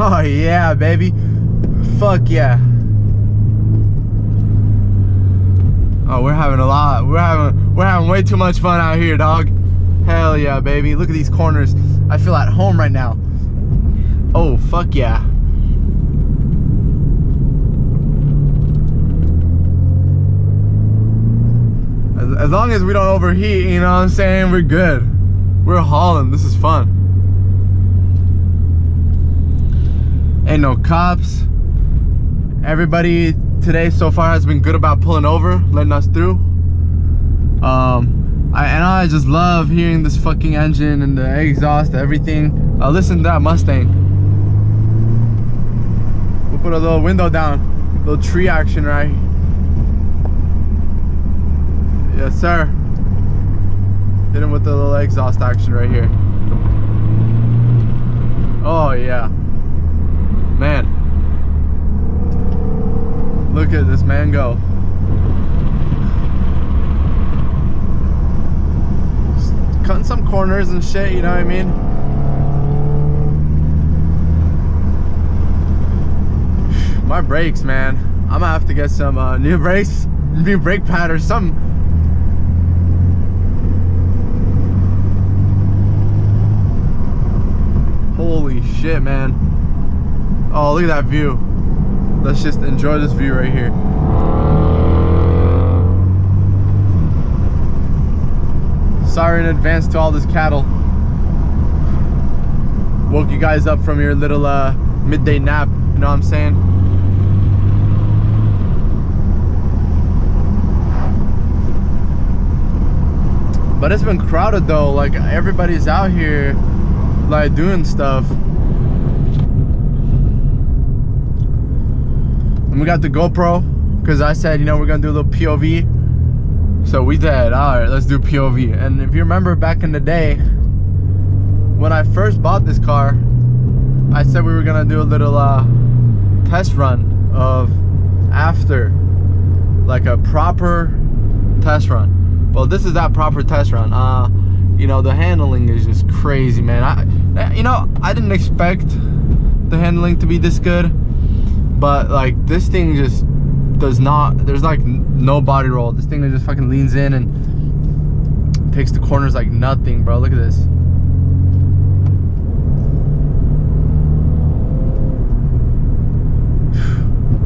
Oh yeah, baby. Fuck yeah. Oh, we're having a lot. We're having way too much fun out here, dog. Hell yeah, baby. Look at these corners. I feel at home right now. Oh, fuck yeah. As long as we don't overheat, you know what I'm saying? We're good. We're hauling. This is fun. Ain't no cops. Everybody today so far has been good about pulling over, letting us through. I just love hearing this fucking engine and the exhaust, everything. Listen to that Mustang. We'll put a little window down, little tree action, right? Yes, sir. Hit him with the little exhaust action right here. Oh yeah, man. Look at this man go. Just cutting some corners and shit, you know what I mean? My brakes, man. I'm gonna have to get some new brakes, new brake pad or something. Holy shit, man. Oh, look at that view. Let's just enjoy this view right here. Sorry in advance to all this cattle. Woke you guys up from your little midday nap, you know what I'm saying? But it's been crowded though, like everybody's out here like doing stuff. And we got the GoPro because I said, you know, we're gonna do a little POV. So we did. All right, let's do POV. And if you remember back in the day when I first bought this car, I said we were gonna do a little test run of after, like a proper test run. Well, this is that proper test run. You know, the handling is just crazy, man. I didn't expect the handling to be this good, but like this thing just does not, there's like no body roll. This thing just fucking leans in and takes the corners like nothing, bro. Look at this.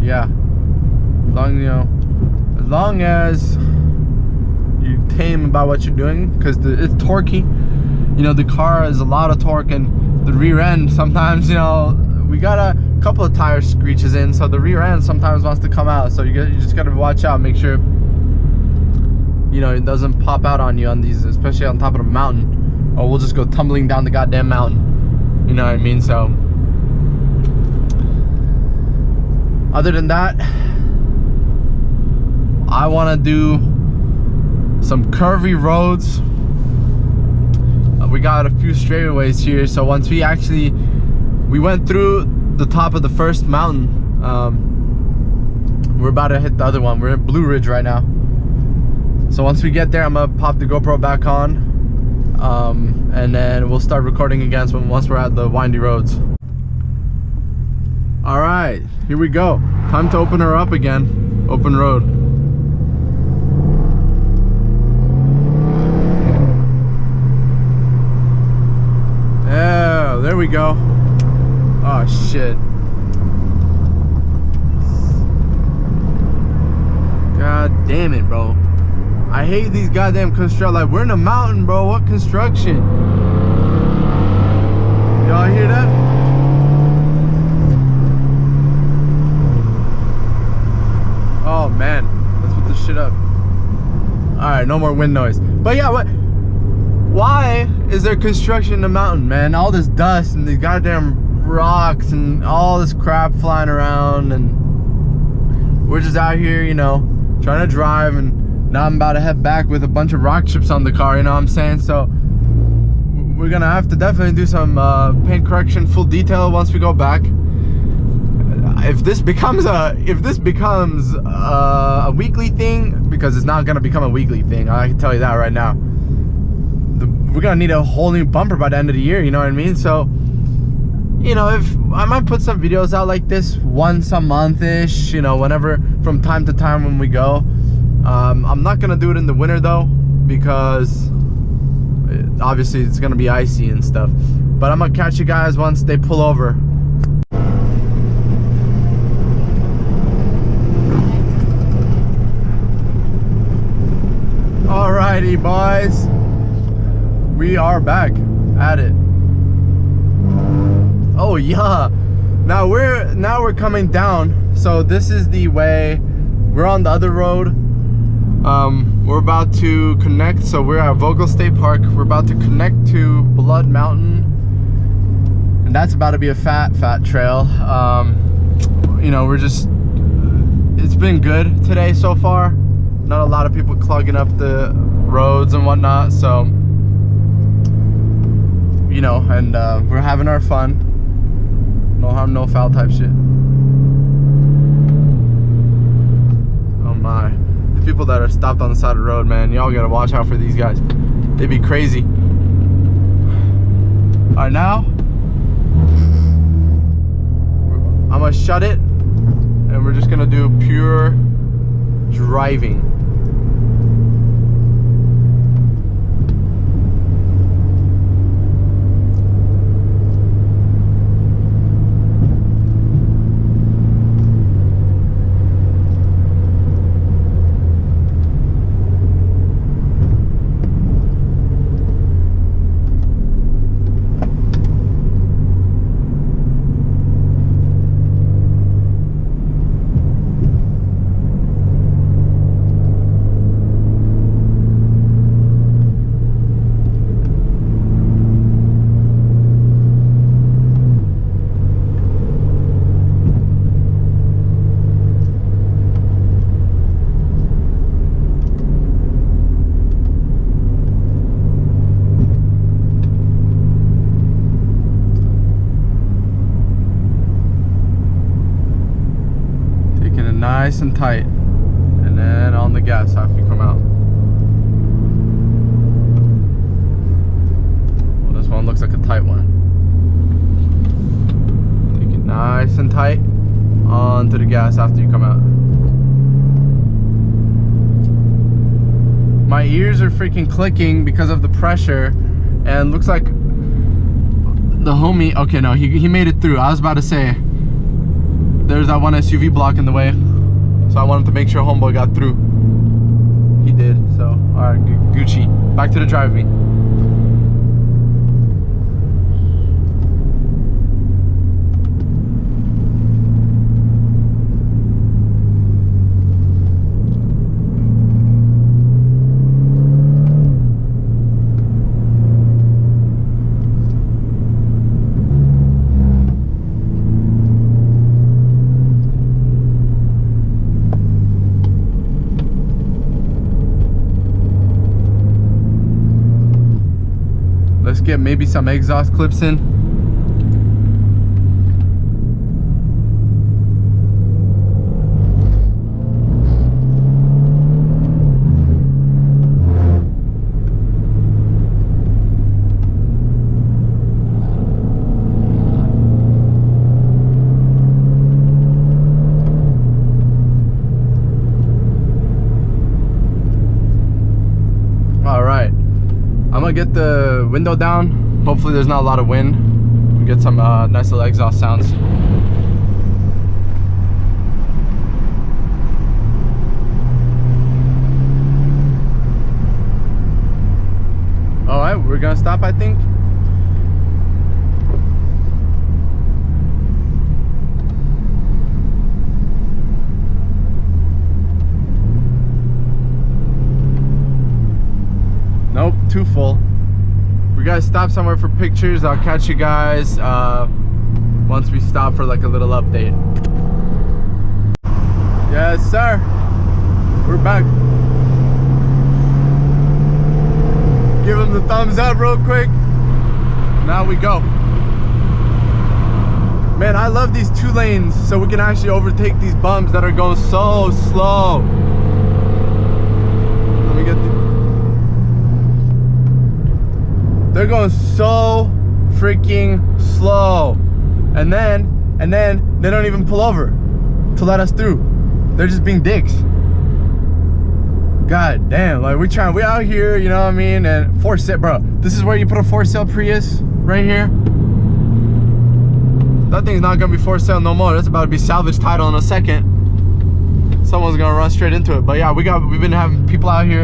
Yeah, as long as you tame about what you're doing, because it's torquey. You know, the car has a lot of torque, and the rear end sometimes, you know, we got a couple of tire screeches in, so the rear end sometimes wants to come out. So you just gotta watch out, make sure, you know, it doesn't pop out on you on these, especially on top of a mountain, or we'll just go tumbling down the goddamn mountain. You know what I mean? So other than that, I want to do some curvy roads. We got a few straightaways here, so once we went through the top of the first mountain, we're about to hit the other one. We're at Blue Ridge right now, so once we get there, I'm gonna pop the GoPro back on, and then we'll start recording again once we're at the windy roads. All right, here we go. Time to open her up again. Open road. Yeah, there we go. Oh shit. God damn it, bro. I hate these goddamn construction. Like, we're in a mountain, bro. What construction? Y'all hear that? Oh man, let's put this shit up. All right, no more wind noise. But yeah, why is there construction in the mountain, man? All this dust and these goddamn rocks and all this crap flying around, and we're just out here, you know, trying to drive, and now I'm about to head back with a bunch of rock chips on the car, you know what I'm saying? So we're gonna have to definitely do some paint correction, full detail once we go back. If this becomes a weekly thing, because it's not gonna become a weekly thing, I can tell you that right now. We're gonna need a whole new bumper by the end of the year, you know what I mean? So you know, if I might put some videos out like this once a month-ish, you know, whenever, from time to time when we go. I'm not gonna do it in the winter though, because obviously it's gonna be icy and stuff. But I'm gonna catch you guys once they pull over. Alrighty, boys, we are back at it. Oh yeah, now we're coming down. So this is the way. We're on the other road. We're about to connect. So we're at Vogel State Park. We're about to connect to Blood Mountain, and that's about to be a fat trail. You know, it's been good today so far. Not a lot of people clogging up the roads and whatnot, so you know, and we're having our fun. No harm, no foul type shit. Oh my. The people that are stopped on the side of the road, man, y'all gotta watch out for these guys. They'd be crazy. Alright, now I'm gonna shut it and we're just gonna do pure driving. Nice and tight, and then on the gas after you come out. Well, this one looks like a tight one. Take it nice and tight onto the gas after you come out. My ears are freaking clicking because of the pressure, and looks like the homie, okay, no, he made it through. I was about to say there's that one SUV blocking the way. So I wanted to make sure homeboy got through. He did, so alright, Gucci. Back to the driving. Let's get maybe some exhaust clips in. All right. I'm gonna get the window down. Hopefully there's not a lot of wind. We get some nice little exhaust sounds. All right, we're gonna stop, I think. Nope, too full. We gotta stop somewhere for pictures. I'll catch you guys once we stop for like a little update. Yes, sir. We're back. Give them the thumbs up real quick. Now we go. Man, I love these 2 lanes so we can actually overtake these bums that are going so slow. Let me get they're going so freaking slow. And then they don't even pull over to let us through. They're just being dicks. God damn, like we out here, you know what I mean? And for sale, bro, this is where you put a for sale Prius, right here. That thing's not gonna be for sale no more. That's about to be salvage title in a second. Someone's gonna run straight into it. But yeah, we've been having people out here